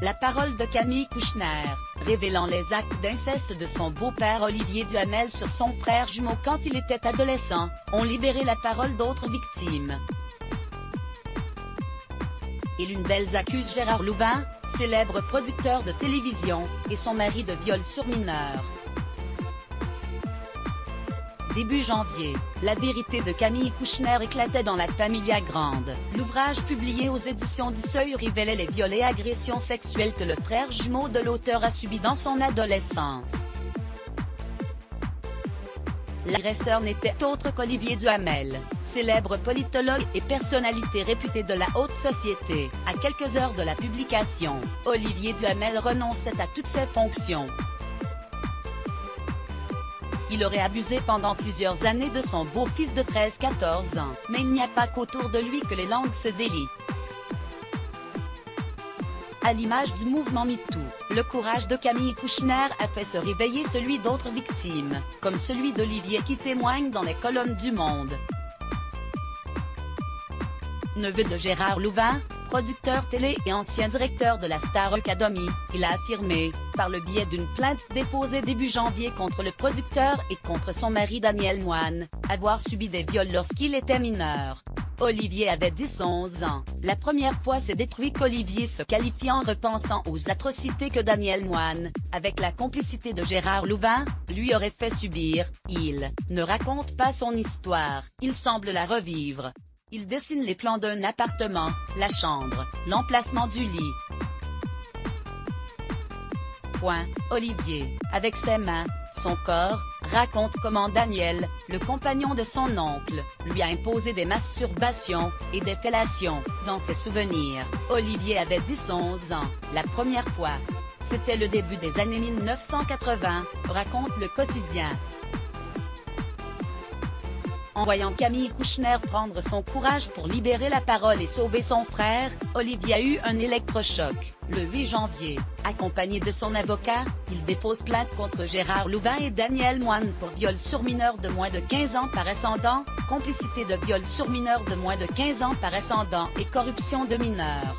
La parole de Camille Kouchner, révélant les actes d'inceste de son beau-père Olivier Duhamel sur son frère jumeau quand il était adolescent, ont libéré la parole d'autres victimes. Et l'une d'elles accuse Gérard Louvain, célèbre producteur de télévision, et son mari de viol sur mineur. Début janvier, la vérité de Camille Kouchner éclatait dans la Familia Grande. L'ouvrage publié aux éditions du Seuil révélait les viols et agressions sexuelles que le frère jumeau de l'auteur a subi dans son adolescence. L'agresseur n'était autre qu'Olivier Duhamel, célèbre politologue et personnalité réputée de la haute société. À quelques heures de la publication, Olivier Duhamel renonçait à toutes ses fonctions. Il aurait abusé pendant plusieurs années de son beau-fils de 13-14 ans, mais il n'y a pas qu'autour de lui que les langues se délient. À l'image du mouvement MeToo, le courage de Camille Kouchner a fait se réveiller celui d'autres victimes, comme celui d'Olivier qui témoigne dans les colonnes du Monde. Neveu de Gérard Louvain, producteur télé et ancien directeur de la Star Academy, il a affirmé, par le biais d'une plainte déposée début janvier contre le producteur et contre son mari Daniel Moine, avoir subi des viols lorsqu'il était mineur. Olivier avait 10-11 ans. La première fois s'est détruit qu'Olivier se qualifie en repensant aux atrocités que Daniel Moine, avec la complicité de Gérard Louvain, lui aurait fait subir. Il ne raconte pas son histoire, il semble la revivre. Il dessine les plans d'un appartement, la chambre, l'emplacement du lit. Olivier, avec ses mains, son corps, raconte comment Daniel, le compagnon de son oncle, lui a imposé des masturbations et des fellations. Dans ses souvenirs, Olivier avait 10-11 ans, la première fois. C'était le début des années 1980, raconte le quotidien. En voyant Camille Kouchner prendre son courage pour libérer la parole et sauver son frère, Olivier a eu un électrochoc. Le 8 janvier, accompagné de son avocat, il dépose plainte contre Gérard Louvain et Daniel Moine pour viol sur mineur de moins de 15 ans par ascendant, complicité de viol sur mineur de moins de 15 ans par ascendant et corruption de mineurs.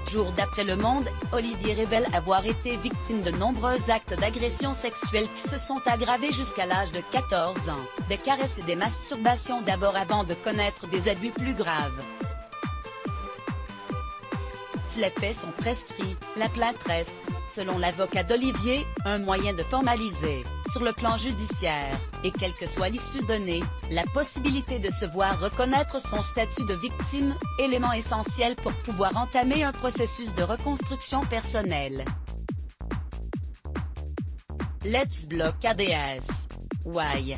Jour d'après Le Monde, Olivier révèle avoir été victime de nombreux actes d'agression sexuelle qui se sont aggravés jusqu'à l'âge de 14 ans, des caresses et des masturbations d'abord avant de connaître des abus plus graves. Si les faits sont prescrits, la plainte reste, selon l'avocat d'Olivier, un moyen de formaliser, sur le plan judiciaire, et quelle que soit l'issue donnée, la possibilité de se voir reconnaître son statut de victime, élément essentiel pour pouvoir entamer un processus de reconstruction personnelle. Let's block ADS. Why?